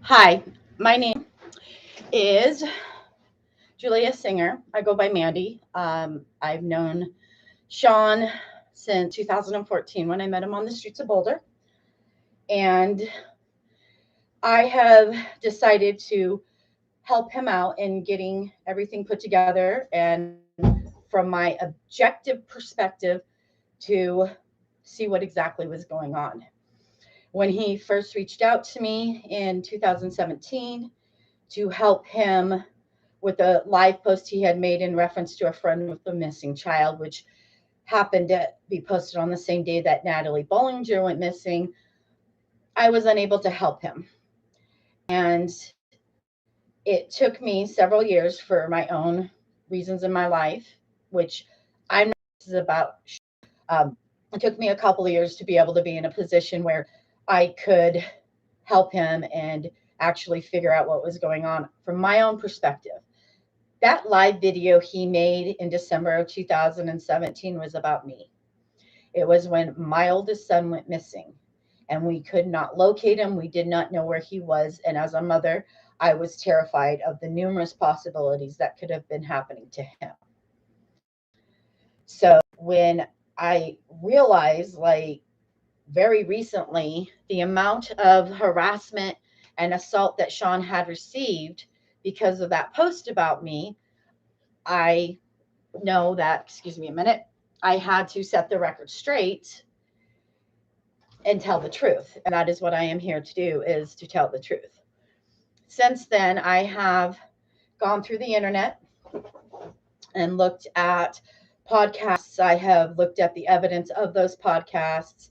Hi, my name is Julia Singer. I go by Mandy. I've known Sean since 2014 when I met him on the streets of Boulder. And I have decided to help him out in getting everything put together and from my objective perspective to see what exactly was going on. When he first reached out to me in 2017 to help him with a live post he had made in reference to a friend with a missing child, which happened to be posted on the same day that Natalie Bollinger went missing. I was unable to help him. And it took me several years for my own reasons in my life, which I'm not this is about. It took me a couple of years to be able to be in a position where I could help him and actually figure out what was going on from my own perspective. That live video he made in December of 2017 was about me. It was when my oldest son went missing and we could not locate him. We did not know where he was. And as a mother, I was terrified of the numerous possibilities that could have been happening to him. So when I realized, like very recently, the amount of harassment and assault that Sean had received because of that post about me, I know that, excuse me a minute, I had to set the record straight and tell the truth. And that is what I am here to do, is to tell the truth. Since then, I have gone through the internet and looked at podcasts. I have looked at the evidence of those podcasts.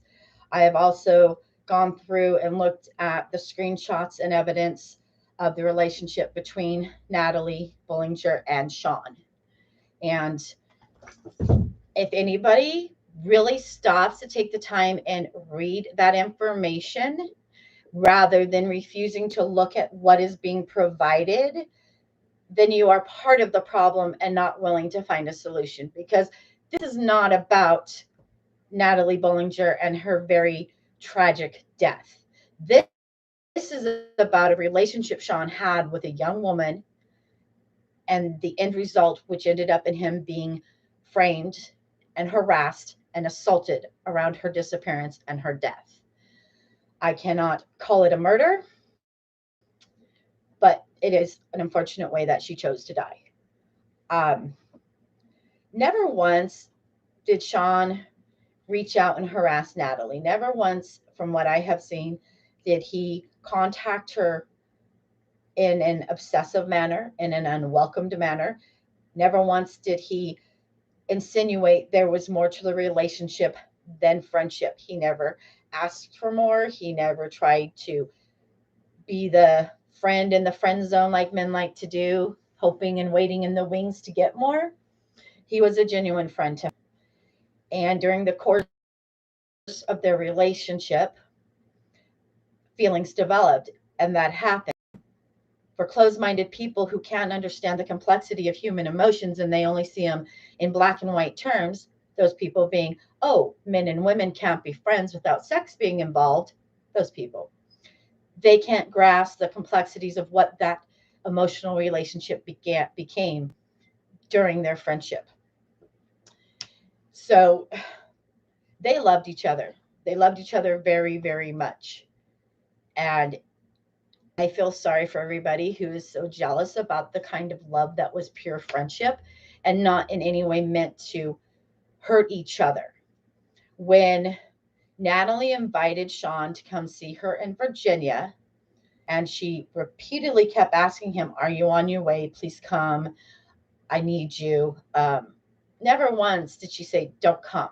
I have also gone through and looked at the screenshots and evidence of the relationship between Natalie Bollinger and Sean. And if anybody really stops to take the time and read that information rather than refusing to look at what is being provided, then you are part of the problem and not willing to find a solution, because this is not about Natalie Bollinger and her very tragic death. This is about a relationship Sean had with a young woman and the end result, which ended up in him being framed and harassed and assaulted around her disappearance and her death. I cannot call it a murder, but it is an unfortunate way that she chose to die. Um, Never once did Sean reach out and harass Natalie. Never once, from what I have seen, did he contact her in an obsessive manner, in an unwelcomed manner. Never once did he insinuate there was more to the relationship than friendship. He never asked for more. He never tried to be the friend in the friend zone like men like to do, hoping and waiting in the wings to get more. He was a genuine friend to me. And during the course of their relationship, feelings developed, and that happened. For closed minded people who can't understand the complexity of human emotions and they only see them in black and white terms, those people being, oh, men and women can't be friends without sex being involved, those people, they can't grasp the complexities of what that emotional relationship became during their friendship. So they loved each other. They loved each other very, very much. And I feel sorry for everybody who is so jealous about the kind of love that was pure friendship and not in any way meant to hurt each other. When Natalie invited Sean to come see her in Virginia, and she repeatedly kept asking him, are you on your way? Please come. I need you. Never once did she say, don't come.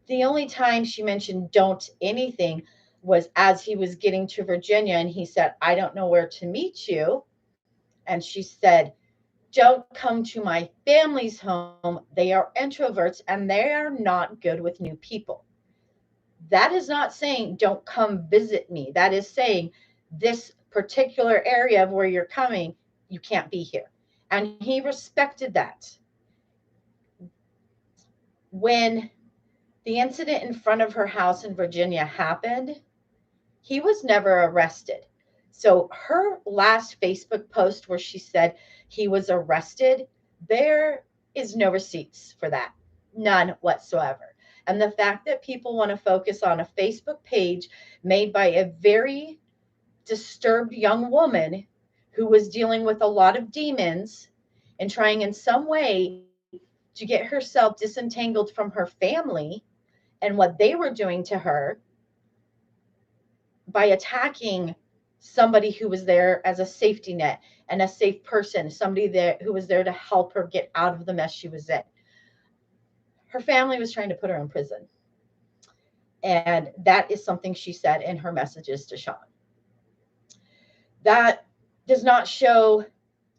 The only time she mentioned don't anything was as he was getting to Virginia and he said, I don't know where to meet you. And she said, don't come to my family's home. They are introverts and they are not good with new people. That is not saying don't come visit me. That is saying this particular area of where you're coming, you can't be here. And he respected that. When the incident in front of her house in Virginia happened, he was never arrested. So her last Facebook post where she said he was arrested, there is no receipts for that. None whatsoever. And the fact that people want to focus on a Facebook page made by a very disturbed young woman who was dealing with a lot of demons and trying in some way to get herself disentangled from her family and what they were doing to her by attacking somebody who was there as a safety net and a safe person, somebody there who was there to help her get out of the mess she was in. Her family was trying to put her in prison. And that is something she said in her messages to Sean. That does not show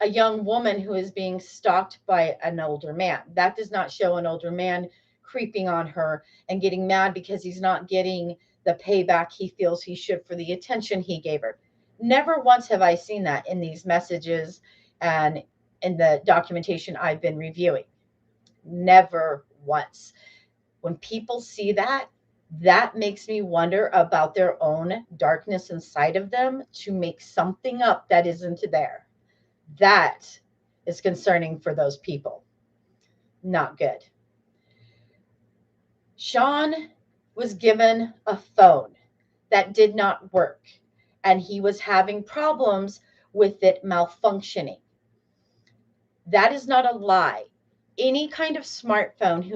a young woman who is being stalked by an older man. That does not show an older man creeping on her and getting mad because he's not getting the payback he feels he should for the attention he gave her. Never once have I seen that in these messages and in the documentation I've been reviewing. Never once. When people see that, that makes me wonder about their own darkness inside of them to make something up that isn't there. That is concerning for those people. Not good. Sean was given a phone that did not work, and he was having problems with it malfunctioning. That is not a lie. Any kind of smartphone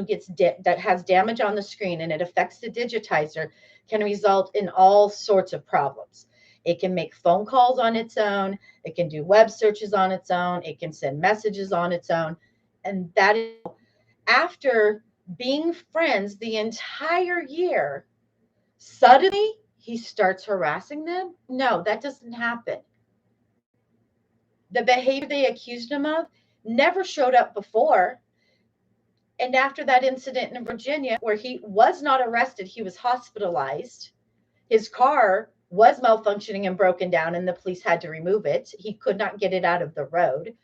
that has damage on the screen and it affects the digitizer can result in all sorts of problems. It can make phone calls on its own. It can do web searches on its own. It can send messages on its own. And that is after being friends the entire year, suddenly he starts harassing them. No, that doesn't happen. The behavior they accused him of never showed up before. And after that incident in Virginia, where he was not arrested, he was hospitalized. His car was malfunctioning and broken down, and the police had to remove it. He could not get it out of the road.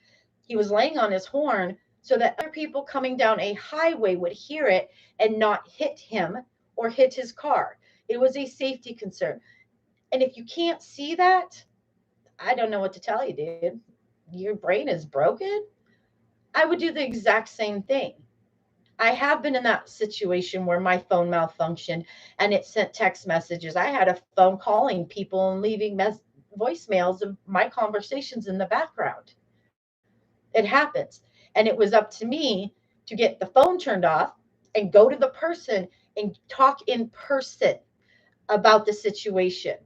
He was laying on his horn so that other people coming down a highway would hear it and not hit him or hit his car. It was a safety concern. And if you can't see that, I don't know what to tell you, dude. Your brain is broken. I would do the exact same thing. I have been in that situation where my phone malfunctioned and it sent text messages. I had a phone calling people and leaving voicemails of my conversations in the background. It happens. And it was up to me to get the phone turned off and go to the person and talk in person about the situation.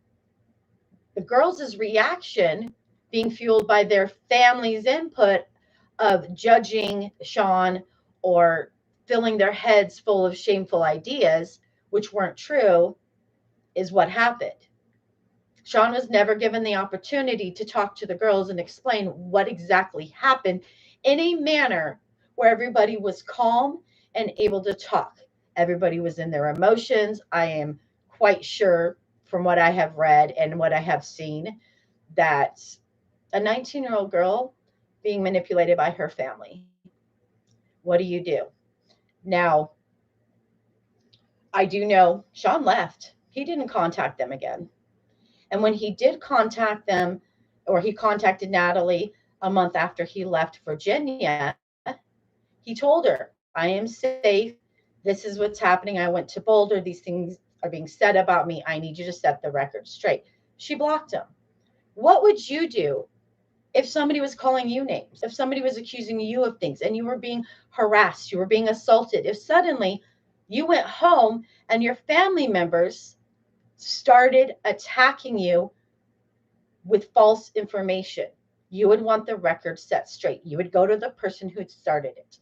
The girls' reaction being fueled by their family's input of judging Sean or filling their heads full of shameful ideas, which weren't true, is what happened. Sean was never given the opportunity to talk to the girls and explain what exactly happened in a manner where everybody was calm and able to talk. Everybody was in their emotions. I am quite sure from what I have read and what I have seen that a 19-year-old girl being manipulated by her family. What do you do? Now, I do know Sean left. He didn't contact them again. And when he did contact them, or he contacted Natalie a month after he left Virginia, he told her, I am safe. This is what's happening. I went to Boulder. These things are being said about me. I need you to set the record straight. She blocked him. What would you do if somebody was calling you names, if somebody was accusing you of things and you were being harassed, you were being assaulted, if suddenly you went home and your family members started attacking you with false information? You would want the record set straight. You would go to the person who had started it.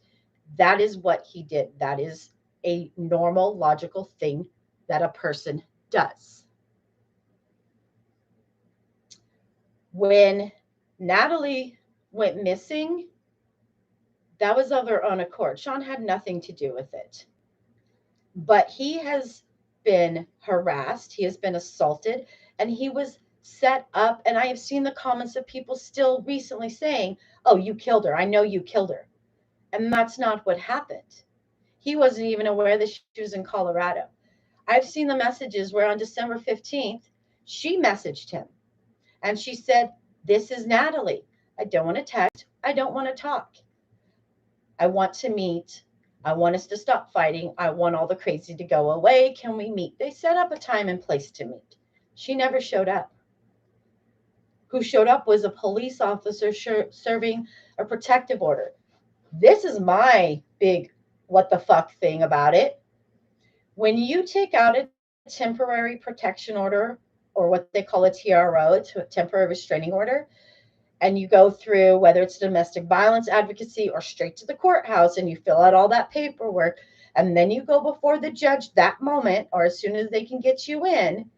That is what he did. That is a normal, logical thing that a person does. When Natalie went missing, that was of her own accord. Sean had nothing to do with it. But he has been harassed, he has been assaulted, and he was set up. And I have seen the comments of people still recently saying, oh, you killed her. I know you killed her. And that's not what happened. He wasn't even aware that she was in Colorado. I've seen the messages where on December 15th, she messaged him And she said, "This is Natalie. I don't want to text. I don't want to talk. I want to meet. I want us to stop fighting. I want all the crazy to go away. Can we meet?" They set up a time and place to meet. She never showed up. Who showed up was a police officer serving a protective order. This is my big what the fuck thing about it. When you take out a temporary protection order, or what they call a TRO, a temporary restraining order, and you go through whether it's domestic violence advocacy or straight to the courthouse and you fill out all that paperwork, and then you go before the judge that moment or as soon as they can get you in,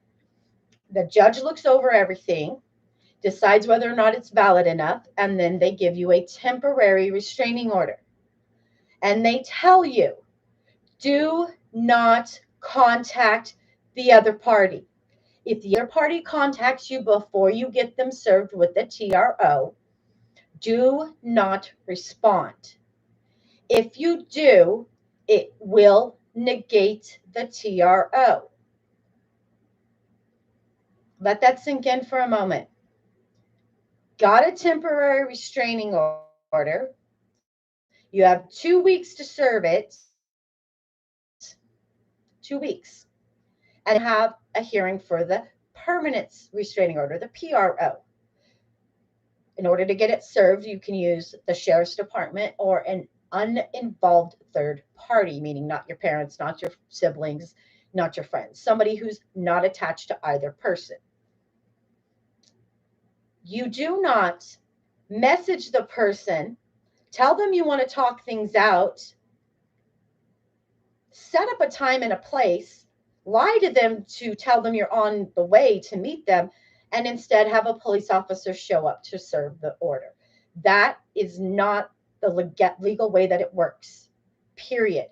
the judge looks over everything, decides whether or not it's valid enough, and then they give you a temporary restraining order. And they tell you, do not contact the other party. If the other party contacts you before you get them served with the TRO, do not respond. If you do, it will negate the TRO. Let that sink in for a moment. Got a temporary restraining order. You have 2 weeks to serve it. 2 weeks. And then you have a hearing for the permanent restraining order, the PRO. In order to get it served, you can use the sheriff's department or an uninvolved third party, meaning not your parents, not your siblings, not your friends, somebody who's not attached to either person. You do not message the person, tell them you want to talk things out, set up a time and a place, lie to them to tell them you're on the way to meet them, and instead have a police officer show up to serve the order. That is not the legal way that it works, period.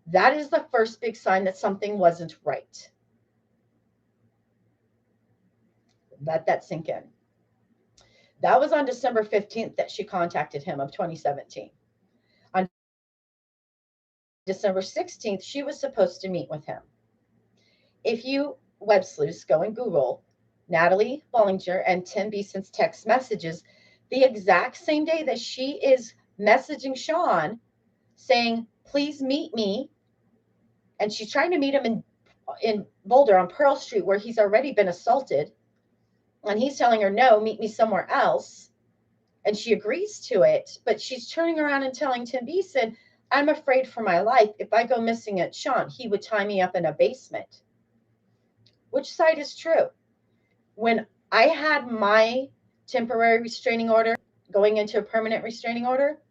That is the first big sign that something wasn't right. Let that sink in. That was on December 15th that she contacted him of 2017. On December 16th, she was supposed to meet with him. If you web sleuths go and Google Natalie Bollinger and Tim Beeson's text messages, the exact same day that she is messaging Sean saying, "Please meet me," and she's trying to meet him in Boulder on Pearl Street where he's already been assaulted, and he's telling her, "No, meet me somewhere else," and she agrees to it, but she's turning around and telling Tim Beeson, "I'm afraid for my life. If I go missing at Sean, he would tie me up in a basement." Which side is true? When I had my temporary restraining order going into a permanent restraining order,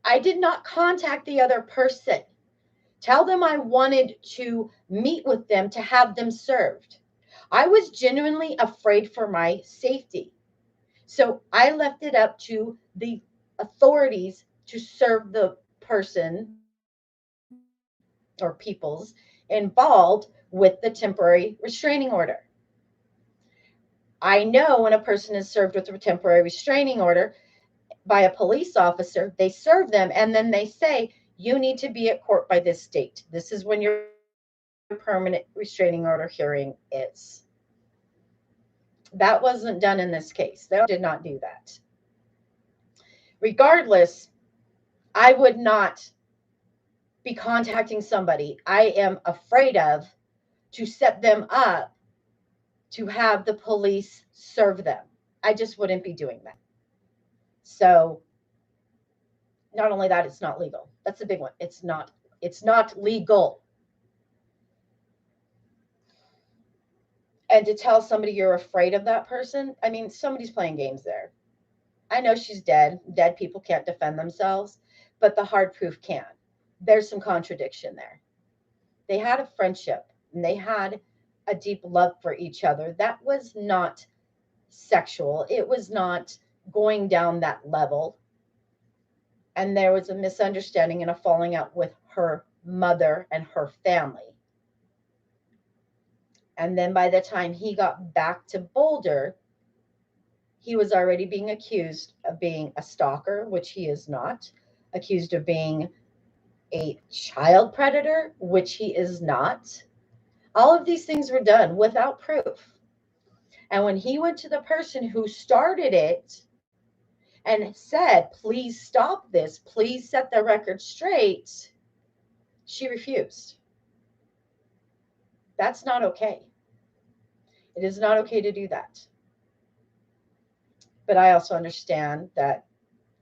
I did not contact the other person. Tell them I wanted to meet with them to have them served. I was genuinely afraid for my safety. So I left it up to the authorities to serve the person or peoples involved with the temporary restraining order. I know when a person is served with a temporary restraining order by a police officer, they serve them and then they say, "You need to be at court by this date. This is when your permanent restraining order hearing is." That wasn't done in this case. They did not do that. Regardless, I would not be contacting somebody I am afraid of to set them up to have the police serve them. I just wouldn't be doing that. So not only that, it's not legal. That's a big one. It's not legal. And to tell somebody you're afraid of that person, I mean, somebody's playing games there. I know she's dead. Dead people can't defend themselves, but the hard proof can. There's some contradiction there. They had a friendship and they had a deep love for each other. That was not sexual. It was not going down that level. And there was a misunderstanding and a falling out with her mother and her family. And then by the time he got back to Boulder, he was already being accused of being a stalker, which he is not, accused of being a child predator, which he is not. All of these things were done without proof. And when he went to the person who started it and said, please stop this, please set the record straight, she refused. That's not okay. It is not okay to do that. But I also understand that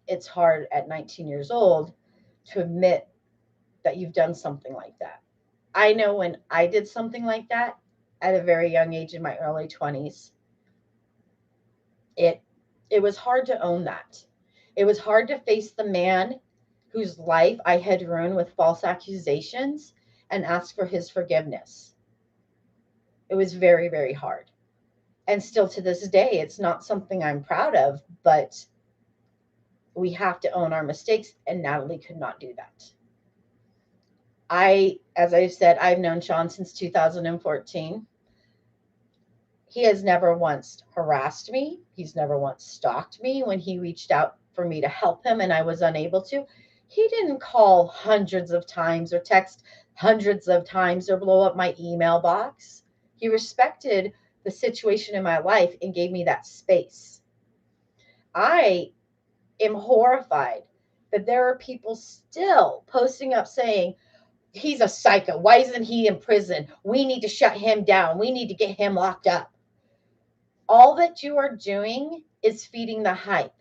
it's hard at 19 years old to admit that you've done something like that. I know when I did something like that at a very young age in my early 20s, it it was hard to own that. It was hard to face the man whose life I had ruined with false accusations and ask for his forgiveness. It was very, very hard. And still to this day, it's not something I'm proud of, but we have to own our mistakes, and Natalie could not do that. As I said, I've known Sean since 2014. He has never once harassed me. He's never once stalked me when he reached out for me to help him and I was unable to. He didn't call hundreds of times or text hundreds of times or blow up my email box. He respected the situation in my life and gave me that space. I am horrified that there are people still posting up saying, he's a psycho. Why isn't he in prison? We need to shut him down. We need to get him locked up. All that you are doing is feeding the hype.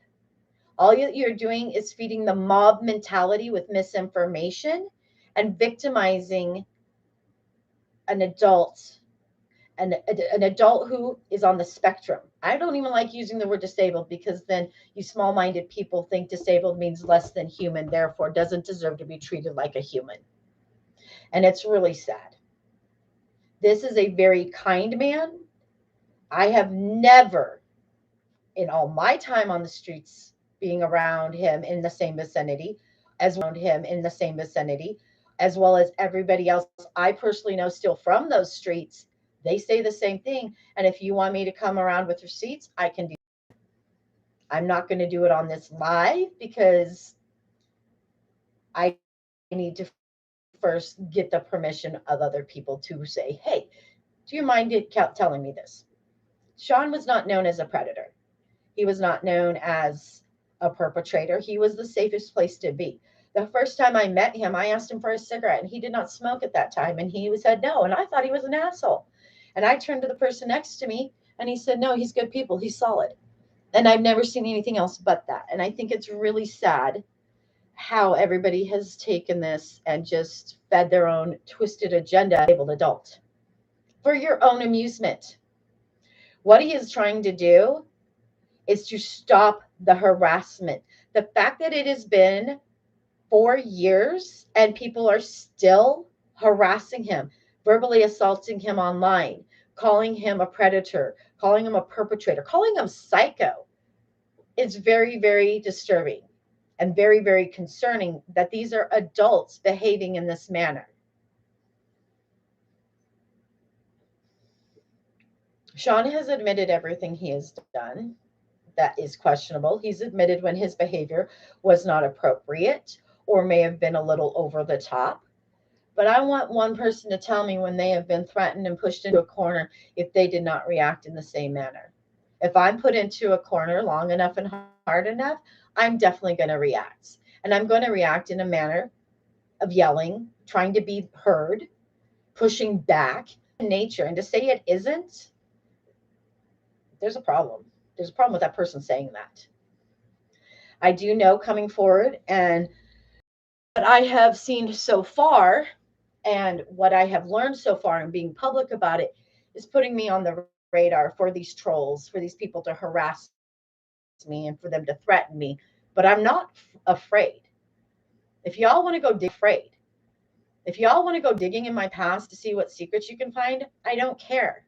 All you're doing is feeding the mob mentality with misinformation and victimizing an adult, an adult who is on the spectrum. I don't even like using the word disabled because then you small-minded people think disabled means less than human, therefore doesn't deserve to be treated like a human. And it's really sad. This is a very kind man. I have never, in all my time on the streets, being around him in the same vicinity, as well as everybody else I personally know still from those streets, they say the same thing. And if you want me to come around with receipts, I can do that. I'm not going to do it on this live because I need to first get the permission of other people to say, hey, do you mind telling me this? Sean was not known as a predator. He was not known as a perpetrator. He was the safest place to be. The first time I met him, I asked him for a cigarette and he did not smoke at that time. And he said no. And I thought he was an asshole. And I turned to the person next to me and he said, no, he's good people. He's solid. And I've never seen anything else but that. And I think it's really sad how everybody has taken this and just fed their own twisted agenda, disabled adult, for your own amusement. What he is trying to do is to stop the harassment. The fact that it has been 4 years and people are still harassing him, verbally assaulting him online, calling him a predator, calling him a perpetrator, calling him psycho, is very, very disturbing and very, very concerning that these are adults behaving in this manner. Sean has admitted everything he has done that is questionable. He's admitted when his behavior was not appropriate or may have been a little over the top. But I want one person to tell me when they have been threatened and pushed into a corner if they did not react in the same manner. If I'm put into a corner long enough and hard enough, I'm definitely going to react. And I'm going to react in a manner of yelling, trying to be heard, pushing back in nature. And to say it isn't, there's a problem. There's a problem with that person saying that. I do know coming forward and what I have seen so far and what I have learned so far and being public about it is putting me on the radar for these trolls, for these people to harass me and for them to threaten me. But I'm not afraid. If y'all want to go afraid, if y'all want to go digging in my past to see what secrets you can find, I don't care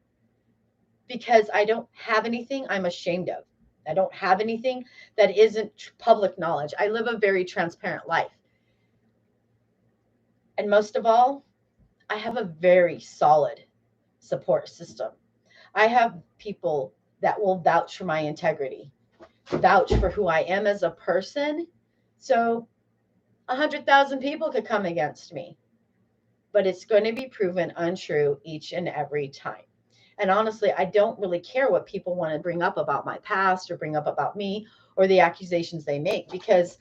because I don't have anything I'm ashamed of. I don't have anything that isn't public knowledge. I live a very transparent life. And most of all, I have a very solid support system. I have people that will vouch for my integrity, vouch for who I am as a person. So 100,000 people could come against me, but it's going to be proven untrue each and every time. And honestly, I don't really care what people want to bring up about my past or bring up about me or the accusations they make, because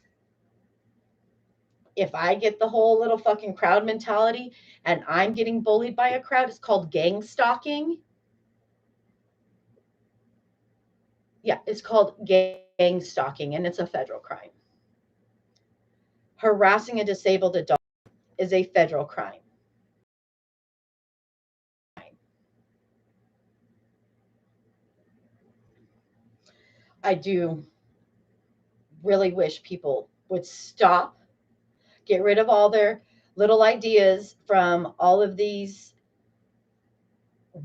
if I get the whole little fucking crowd mentality and I'm getting bullied by a crowd, it's called gang stalking. Yeah, it's called gang stalking, and it's a federal crime. Harassing a disabled adult is a federal crime. I do really wish people would stop, get rid of all their little ideas from all of these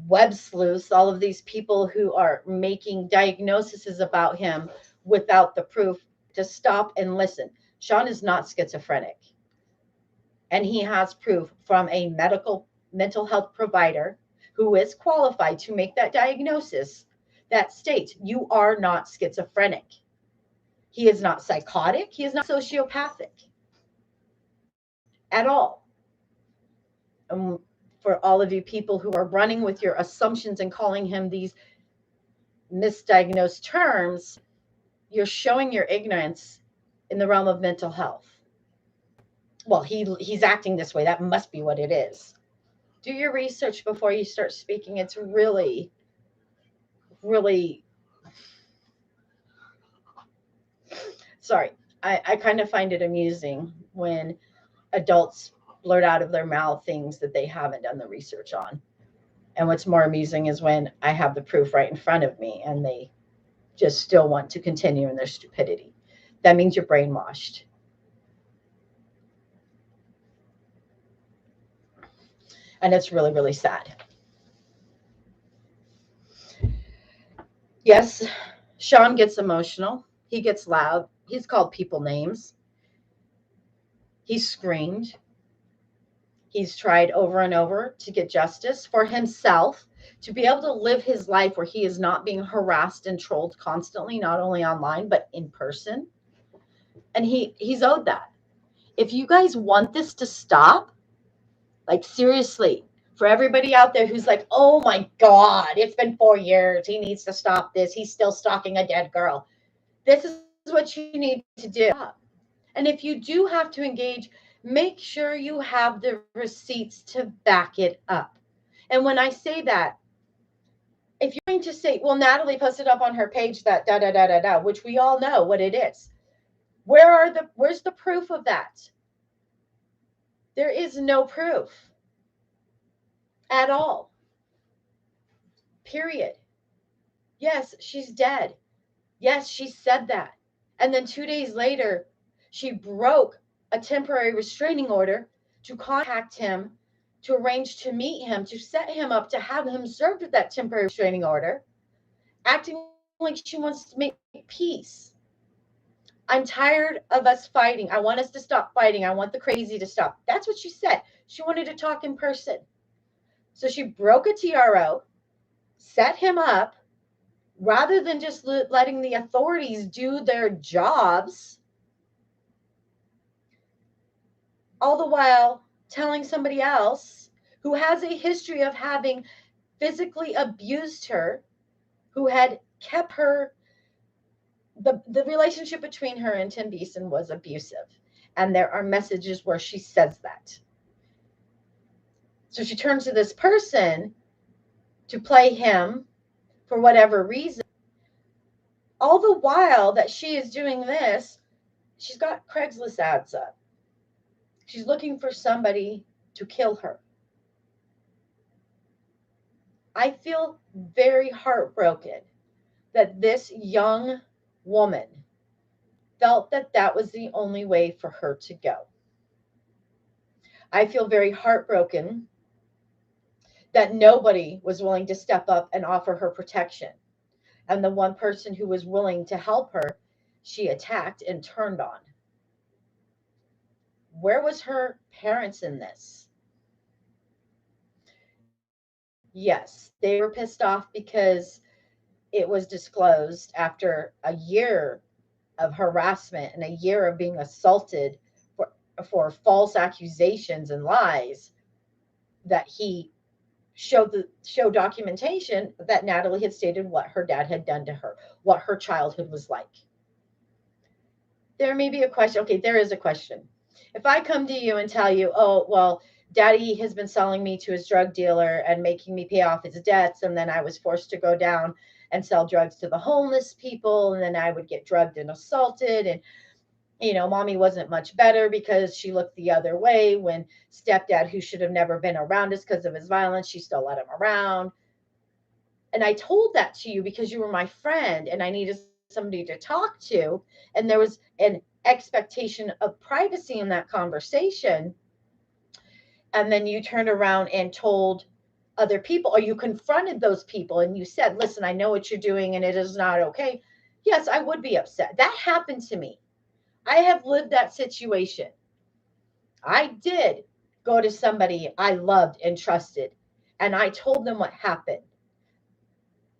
web sleuths, all of these people who are making diagnoses about him without the proof, to stop and listen. Sean is not schizophrenic. And he has proof from a medical mental health provider who is qualified to make that diagnosis that states you are not schizophrenic. He is not psychotic. He is not sociopathic at all. For all of you people who are running with your assumptions and calling him these misdiagnosed terms, you're showing your ignorance in the realm of mental health. Well, he's acting this way. That must be what it is. Do your research before you start speaking. It's really, really, sorry. I kind of find it amusing when adults blurt out of their mouth things that they haven't done the research on. And what's more amusing is when I have the proof right in front of me and they just still want to continue in their stupidity. That means you're brainwashed. And it's really, really sad. Yes, Sean gets emotional. He gets loud. He's called people names. He's screamed. He's tried over and over to get justice for himself, to be able to live his life where he is not being harassed and trolled constantly, not only online, but in person. And he's owed that. If you guys want this to stop, like seriously, for everybody out there who's like, oh my God, it's been 4 years. He needs to stop this. He's still stalking a dead girl. This is what you need to do. And if you do have to engage, make sure you have the receipts to back it up. And when I say that, if you're going to say, well, Natalie posted up on her page that da da da da da, which we all know what it is. Where's the proof of that? There is no proof at all. Period. Yes, she's dead. Yes, she said that. And then 2 days later, she broke a temporary restraining order to contact him, to arrange to meet him, to set him up, to have him served with that temporary restraining order, acting like she wants to make peace. I'm tired of us fighting. I want us to stop fighting. I want the crazy to stop. That's what she said. She wanted to talk in person. So she broke a TRO, set him up, rather than just letting the authorities do their jobs, all the while telling somebody else who has a history of having physically abused her, who had kept her, the relationship between her and Tim Beeson was abusive. And there are messages where she says that. So she turns to this person to play him for whatever reason. All the while that she is doing this, she's got Craigslist ads up. She's looking for somebody to kill her. I feel very heartbroken that this young woman felt that that was the only way for her to go. I feel very heartbroken that nobody was willing to step up and offer her protection. And the one person who was willing to help her, she attacked and turned on. Where was her parents in this? Yes, they were pissed off because it was disclosed after a year of harassment and a year of being assaulted for false accusations and lies that he show documentation that Natalie had stated what her dad had done to her, what her childhood was like. There may be a question. Okay, there is a question. If I come to you and tell you, oh, well, daddy has been selling me to his drug dealer and making me pay off his debts, and then I was forced to go down and sell drugs to the homeless people, and then I would get drugged and assaulted, and mommy wasn't much better because she looked the other way when stepdad, who should have never been around us because of his violence, she still let him around. And I told that to you because you were my friend and I needed somebody to talk to. And there was an expectation of privacy in that conversation. And then you turned around and told other people, or you confronted those people and you said, listen, I know what you're doing and it is not okay. Yes, I would be upset. That happened to me. I have lived that situation. I did go to somebody I loved and trusted, and I told them what happened,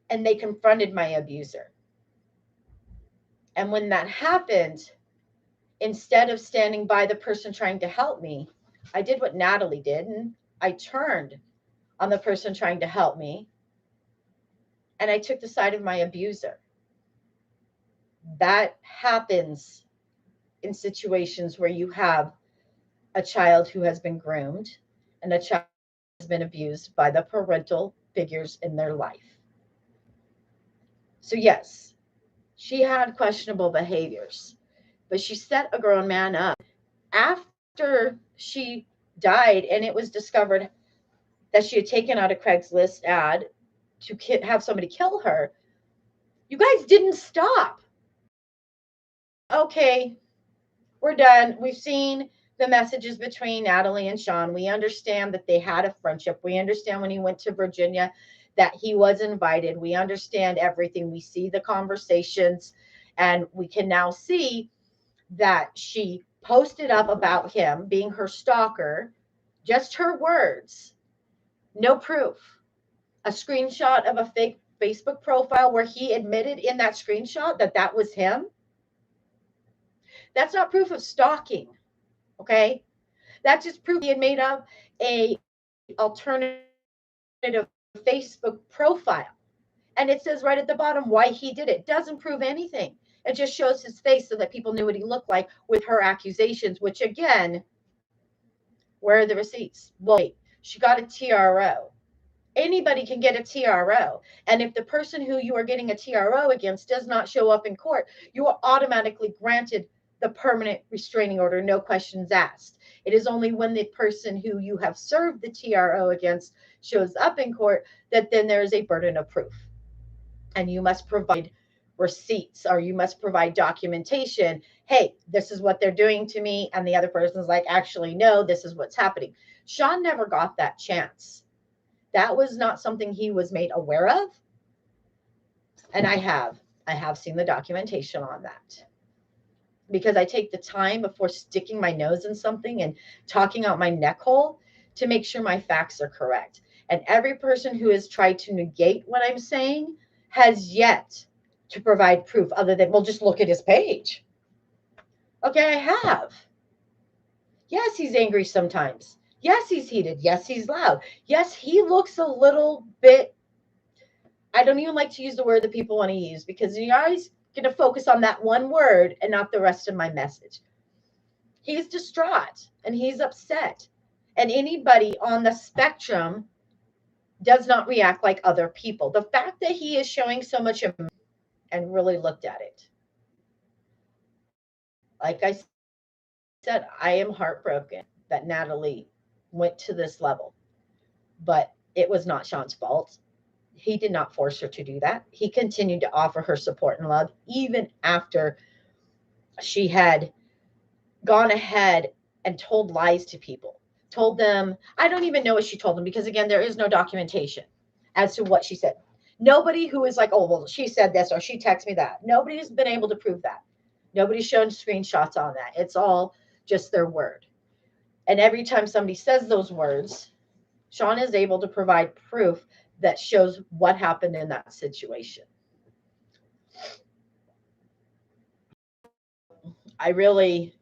and they confronted my abuser. And when that happened, instead of standing by the person trying to help me, I did what Natalie did, and I turned on the person trying to help me, and I took the side of my abuser. That happens in situations where you have a child who has been groomed and a child has been abused by the parental figures in their life. So, yes, she had questionable behaviors, but she set a grown man up. After she died, and it was discovered that she had taken out a Craigslist ad to have somebody kill her, you guys didn't stop. Okay, we're done. We've seen the messages between Natalie and Sean. We understand that they had a friendship. We understand when he went to Virginia that he was invited. We understand everything. We see the conversations, and we can now see that she posted up about him being her stalker, just her words, no proof. A screenshot of a fake Facebook profile where he admitted in that screenshot that that was him. That's not proof of stalking. Okay, that's just proof he had made up a alternative Facebook profile, and it says right at the bottom why he did it. Doesn't prove anything. It just shows his face so that people knew what he looked like with her accusations, which again, where are the receipts? Well, wait, she got a TRO. Anybody can get a TRO. And if the person who you are getting a TRO against does not show up in court, you are automatically granted the permanent restraining order, no questions asked. It is only when the person who you have served the TRO against shows up in court that then there is a burden of proof. And you must provide receipts or you must provide documentation. Hey, this is what they're doing to me. And the other person's like, actually, no, this is what's happening. Sean never got that chance. That was not something he was made aware of. And I have seen the documentation on that. Because I take the time before sticking my nose in something and talking out my neck hole to make sure my facts are correct. And every person who has tried to negate what I'm saying has yet to provide proof other than, well, just look at his page. Okay, I have. Yes, he's angry sometimes. Yes, he's heated. Yes, he's loud. Yes, he looks a little bit, I don't even like to use the word that people want to use because you guys going to focus on that one word and not the rest of my message. He's distraught and he's upset. And anybody on the spectrum does not react like other people. The fact that he is showing so much emotion and really looked at it. Like I said, I am heartbroken that Natalie went to this level, but it was not Sean's fault. He did not force her to do that. He continued to offer her support and love even after she had gone ahead and told lies to people. Told them, I don't even know what she told them because, again, there is no documentation as to what she said. Nobody who is like, oh, well, she said this or she texted me that. Nobody's been able to prove that. Nobody's shown screenshots on that. It's all just their word. And every time somebody says those words, Sean is able to provide proof that shows what happened in that situation. I really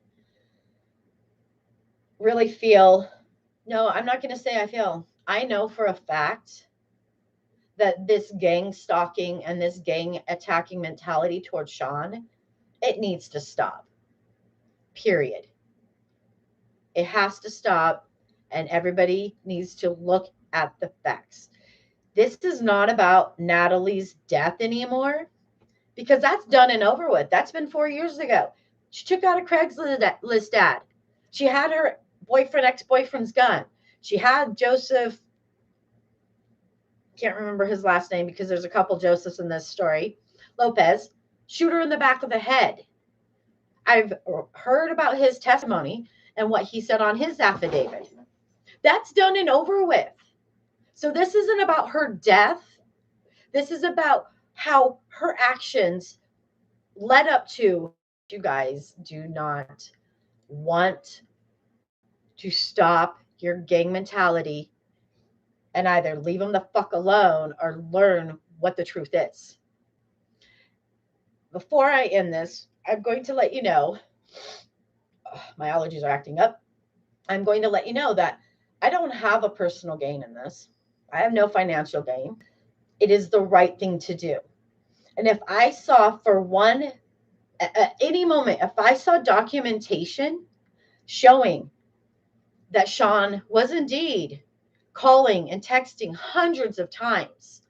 feel, no, I'm not going to say I feel. I know for a fact that this gang stalking and this gang attacking mentality towards Sean, it needs to stop. Period. It has to stop, and everybody needs to look at the facts. This is not about Natalie's death anymore because that's done and over with. That's been 4 years ago. She took out a Craigslist ad. She had her ex-boyfriend's gun. She had Joseph, can't remember his last name because there's a couple Josephs in this story, Lopez, shoot her in the back of the head. I've heard about his testimony and what he said on his affidavit. That's done and over with. So this isn't about her death. This is about how her actions led up to. You guys do not want to stop your gang mentality and either leave them the fuck alone or learn what the truth is. Before I end this, I'm going to let you know, my allergies are acting up. I'm going to let you know that I don't have a personal gain in this. I have no financial gain. It is the right thing to do. And if I saw for one, at any moment, if I saw documentation showing that Sean was indeed calling and texting hundreds of times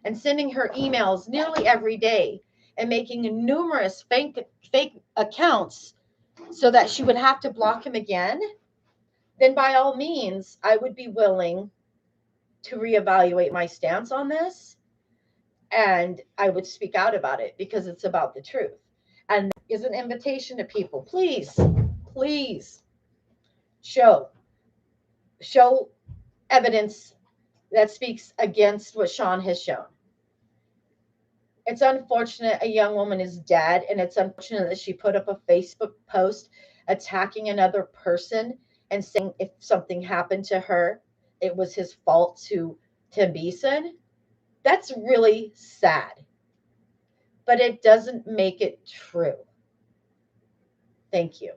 and sending her emails nearly every day and making numerous fake accounts so that she would have to block him again, then by all means, I would be willing to reevaluate my stance on this, and I would speak out about it because it's about the truth. And is an invitation to people, please, please show evidence that speaks against what Sean has shown. It's unfortunate a young woman is dead, and it's unfortunate that she put up a Facebook post attacking another person and saying if something happened to her, it was his fault to Tim Beeson. That's really sad, but it doesn't make it true. Thank you.